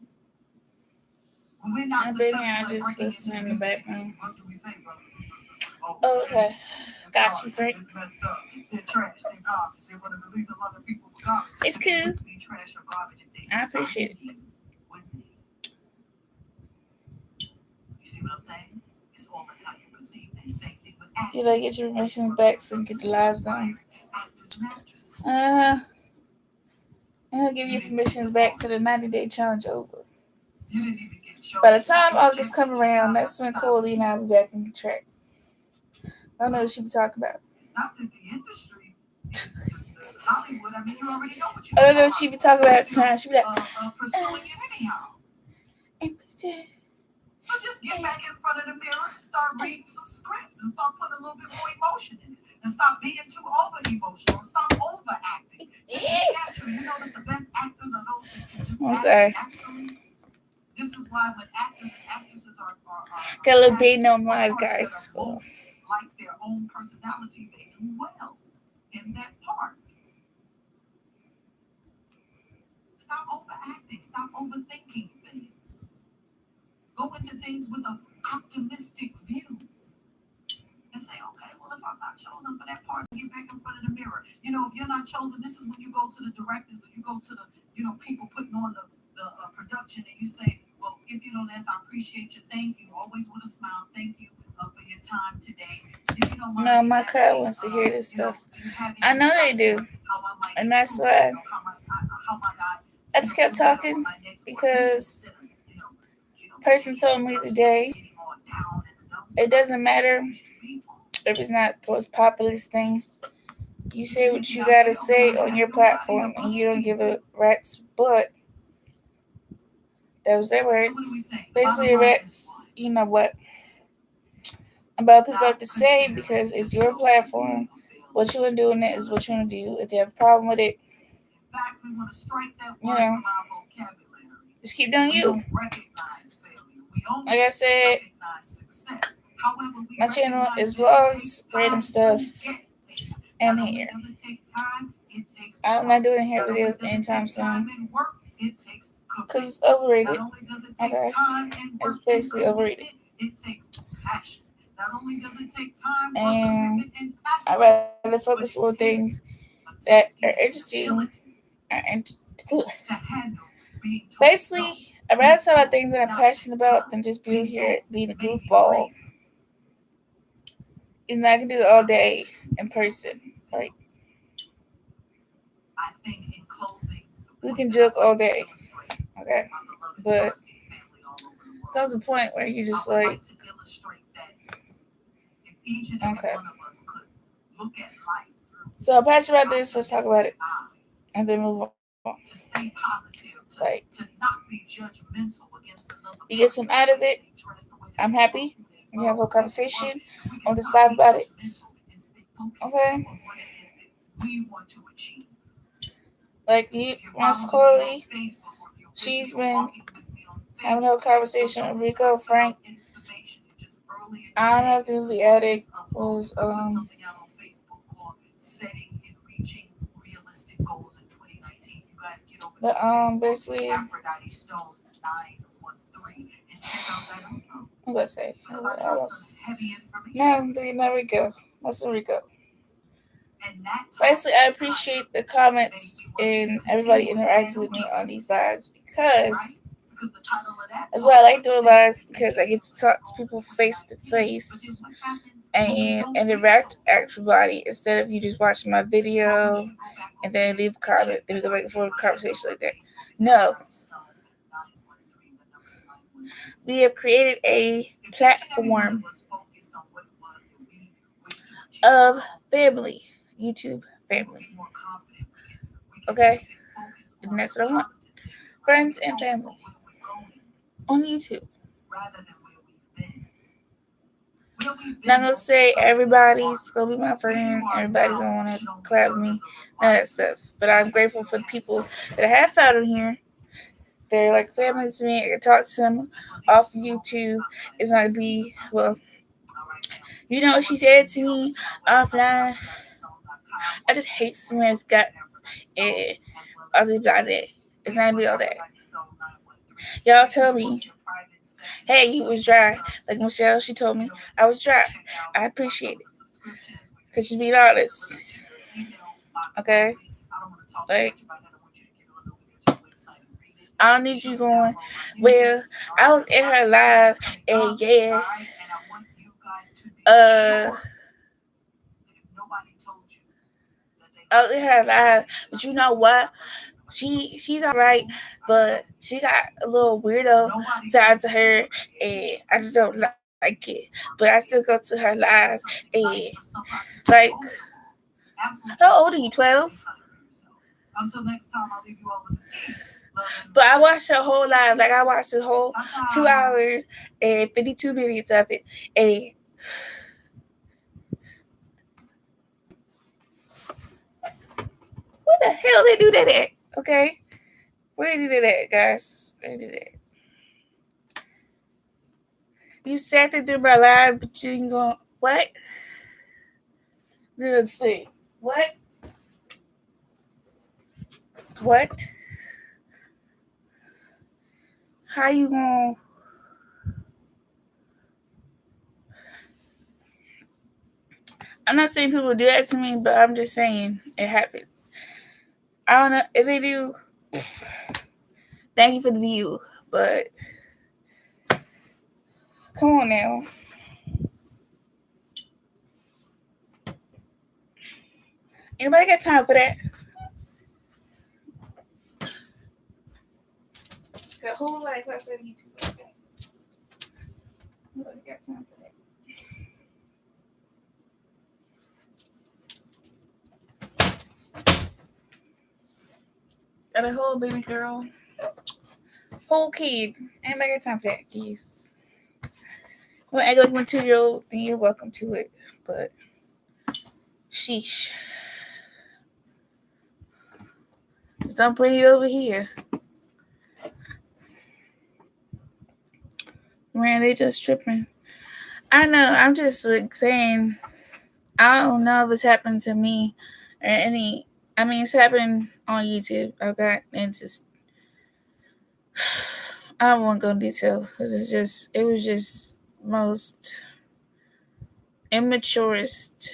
when we're not successful, I just listen in the background. What do we say, brothers and sisters? Oh, okay. It's Got garbage, you, Frank. It's messed up. They're trash. They're garbage. They want to release a lot of people with garbage. It's But they cool. wouldn't be trash or garbage if they I appreciate it. decided you, wouldn't they? You see what I'm saying? It's all in how you perceive things. Same thing with acting. You like get your permissions back so you can get the lies done. Actors and actresses. And I'll give you permissions back to the 90-day challenge over. You didn't even get shown. By the time August come around, that's when Coley and I will be back in the track. I don't know what she be talking about. It's not that the industry is Hollywood. I mean, you already know what you. I don't know what she be talking about at the time. She be like, pursuing it anyhow. So just get back in front of the mirror and start reading some scripts and start putting a little bit more emotion in it. And stop being too over emotional. Stop overacting. Just be natural. You know that the best actors are those that can just act naturally. This is why when actors and actresses are got a little baby on live, guys. Like their own personality, they do well in that part. Stop overacting. Stop overthinking things. Go into things with an optimistic view. And say, okay, well, if I'm not chosen for that part, get back in front of the mirror. You know, if you're not chosen, this is when you go to the directors or you go to the, people putting on the production and you say, well, if you don't ask, I appreciate you. Thank you. Always with a smile. Thank you for your time today. If you don't mind, no, my crowd wants to hear this stuff. I know they do. And that's why I just kept talking because person told me today it doesn't matter if it's not the most populist thing. You say what you gotta say on your platform and you don't give a rat's butt. That was their words. Basically, rats, you know what? About people have to say because it's your platform. What you want to do in it is what you want to do. If they have a problem with it, just keep doing you. Like I said, my channel is vlogs, random stuff, and hair. I'm not doing hair videos anytime soon because it's overrated. Okay, it's basically overrated. And I'd rather focus on things that are interesting. Basically, I'd rather talk about things that I'm passionate about than just being here being a goofball. Even though I can do it all day in person. Like, we can joke all day. Okay? But comes a point where you just like, okay. So I'm passionate about this, let's talk about it. And then move on. Like, you get some out of it, I'm happy. We have a conversation on this live about it. Okay? Like you, If you Miss follow me on Corley, Facebook or if you're with me she's or been walking with me on having a Facebook, you'll conversation with notice that Rico I put Frank. out information. And just earlier I don't know today, if the movie on Addict this upload, was I put something out on Facebook called Setting and Reaching Realistic Goals in 2019. You guys get over to but my Facebook, basically Aphrodite Stone 913, and check out that upload. I'm gonna say Because I drop some heavy no, information. there we go. That's Rico. And that Basically, I topic kind appreciate of the made comments me want to and just everybody continue and interacting add with on me to on it, these lives right? because Because the title of that that's why I talk like was doing Setting lives and because I Reaching get to Realistic talk to Goals in people face to 2019. But then face what happens when we and don't reach interact those with goals? everybody instead of you just watching my So I want you video to go back and on then leave a Facebook and comment, check then we that go back out. and Again, forth my handle conversation on like that. Facebook is No, Aphrodite Stone 913, the number's 913. we have created a If each and every one platform of us focused on what it was that we wish to achieve of for our own family, YouTube we'll family. be more confident. Okay, We can focus and on that's the what I want. positive things in life. We Friends can and focus family on where we're going on YouTube. rather than where we've been. Where we've Not been gonna won't say serve us as a everybody's marker. gonna be my Where friend, you are everybody's now gonna wanna should only clap with serve as me, a none of that reminder stuff. But that I'm you grateful still for the have people something that I have found in here. They're like family to me. I can talk to them off YouTube. It's not gonna be well. You know what she said to me offline? I just hate Samira's guts and Ozzy Blase. It's not gonna be all that. Y'all tell me, hey, you was dry. Like Michelle, she told me I was dry. I appreciate it. Cause she's being honest. Okay? Like, I don't need you going, well, I was in her live and yeah, I was in her live, but you know what? She's alright, but she got a little weirdo side to her, and I just don't like it. But I still go to her live, and like, how old are you? 12? Until next time, I'll leave you all in peace. But I watched her whole live. Like I watched the whole 2 hours and 52 minutes of it, and what the hell they do that at? Okay, where did it at, guys? Where did it? You sat there through my live, but you ain't going what? Did speak? What? What? How you gonna? I'm not saying people do that to me, but I'm just saying it happens. I don't know if they do. Thank you for the view, but come on now. Anybody got time for that? The whole life I said YouTube. Okay. Nobody got time for that. Got a whole baby girl, whole kid. Anybody got time for that, kids? When I act like a 2-year-old, then you're welcome to it. But sheesh. Just don't bring it over here. Man, they just tripping. I know, I'm just like saying, I don't know if it's happened to me or any. I mean, it's happened on YouTube. I've got into. I don't want to go into detail because it was just most immaturest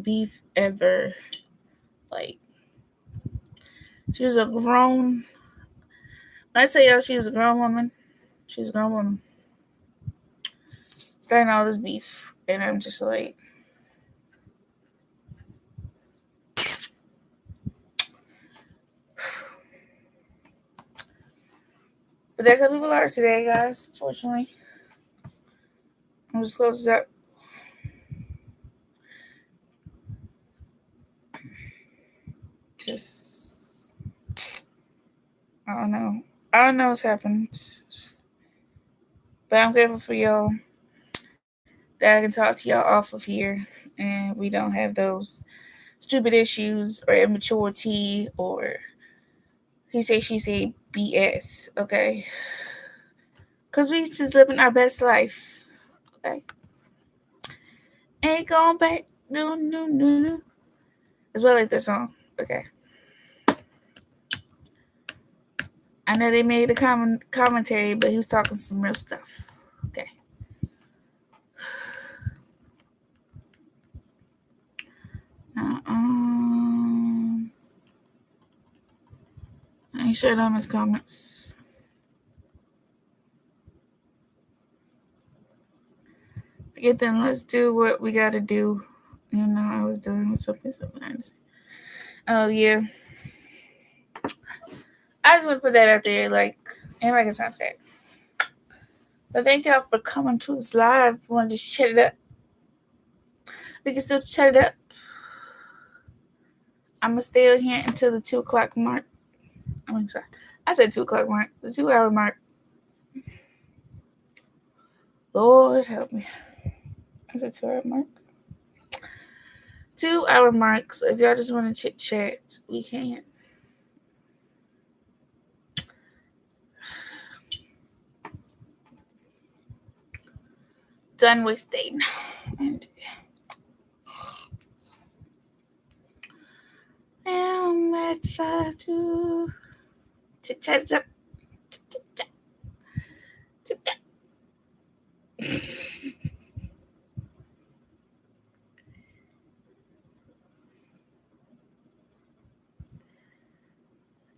beef ever. Like, she was a grown. When I tell y'all she was a grown woman, she was a grown woman. Starting all this beef, and I'm just like, but that's how people are today, guys. Unfortunately, I'm just close to that. Just, I don't know. I don't know what's happened, but I'm grateful for y'all that I can talk to y'all off of here, and we don't have those stupid issues or immaturity or He say, she say, BS. Okay, cause we just living our best life. Okay, ain't going back. No, no, no, no. As well like this song. Okay. I know they made a commentary, but he was talking some real stuff. Okay. I ain't shut on his comments. Forget them. Let's do what we gotta do. You know, I was dealing with something. I understand. Oh yeah. I just want to put that out there. Like, anybody can time for that. But thank y'all for coming to this live. Want to just shut it up? We can still shut it up. I'm gonna stay on here until the 2:00 mark. I mean, sorry, I said 2:00 mark. The 2-hour mark. Lord help me. I said 2-hour mark. 2-hour mark. So if y'all just want to chit chat, we can. Done wasting. And I try to chit chat it up.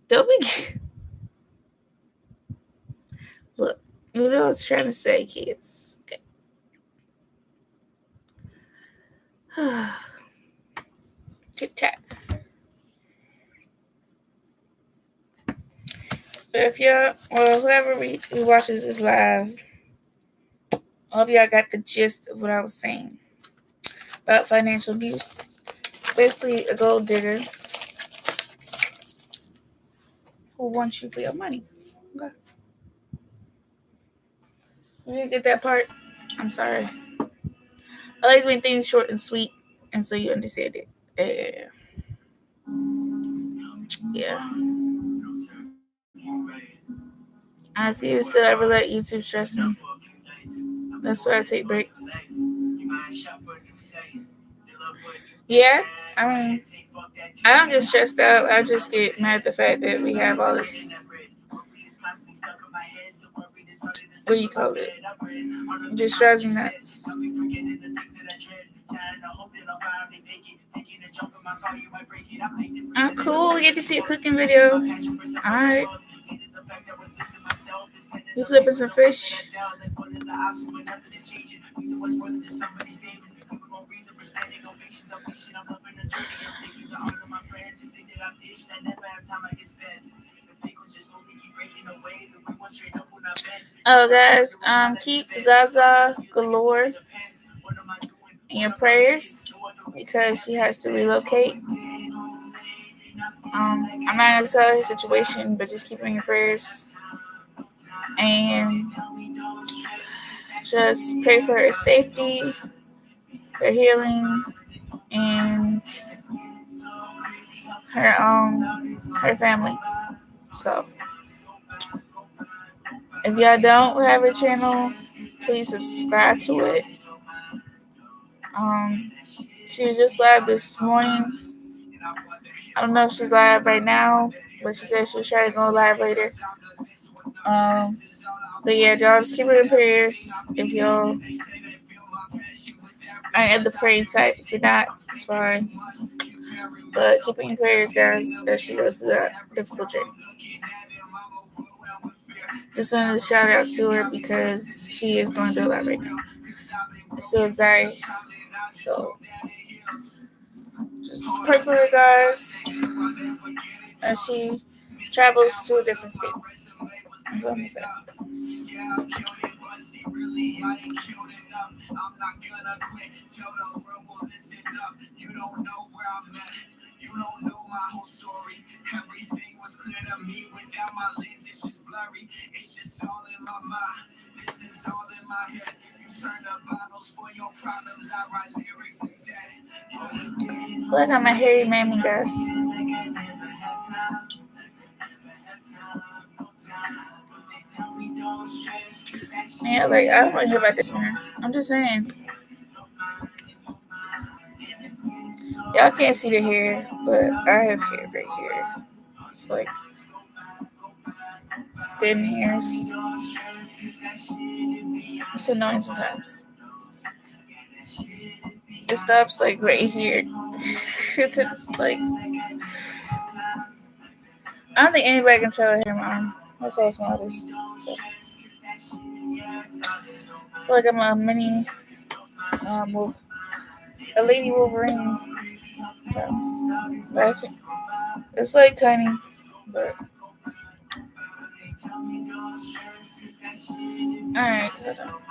Don't be. Look, you know what I was trying to say, kids. Okay. Chit chat. But if y'all, or whoever watches this live, I hope y'all got the gist of what I was saying about financial abuse. Basically, a gold digger who wants you for your money. Okay. So you didn't get that part. I'm sorry. I like when things short and sweet, and so you understand it. Yeah. I refuse to ever let YouTube stress me. That's why I take breaks. Yeah, I mean, I don't get stressed out. I just get mad at the fact that we have all this. What do you call it? It just drives me nuts. Cool. We get to see a cooking video. Alright. You flipping some fish? Oh, guys, keep Zaza galore in your prayers because she has to relocate. I'm not gonna tell her situation, but just keep her in your prayers and just pray for her safety, her healing, and her family. So if y'all don't have a channel, please subscribe to it. She was just live this morning. I don't know if she's live right now, but she said she was trying to go live later. But yeah, y'all just keep her in prayers if y'all are at the praying type. If you're not, it's fine. But keep her in prayers, guys, as she goes through that difficult journey. Just wanted to shout out to her because she is going through a lot right now. So is I. So just pray for her, guys, as she travels to a different state. That's what I'm saying. You don't know my whole story. Everything was clear to me without my lens. It's just blurry. It's just all in my mind. This is all in my head. You turn the bottles for your problems. I write lyrics instead. Look at my hairy mammy, guys. Yeah, like I don't want to hear about this man. I'm just saying. Y'all can't see the hair, but I have hair right here. It's like thin hairs. It's annoying sometimes. It stops like right here. It's like I don't think anybody can tell her mom. That's how small it is. So, I feel like I'm a mini wolf, a lady Wolverine. Sometimes, but I can't. It's like tiny, but all right. Hold on.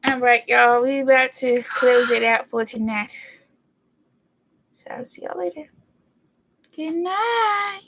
All right, y'all. We about to close it out for tonight. So I'll see y'all later. Good night.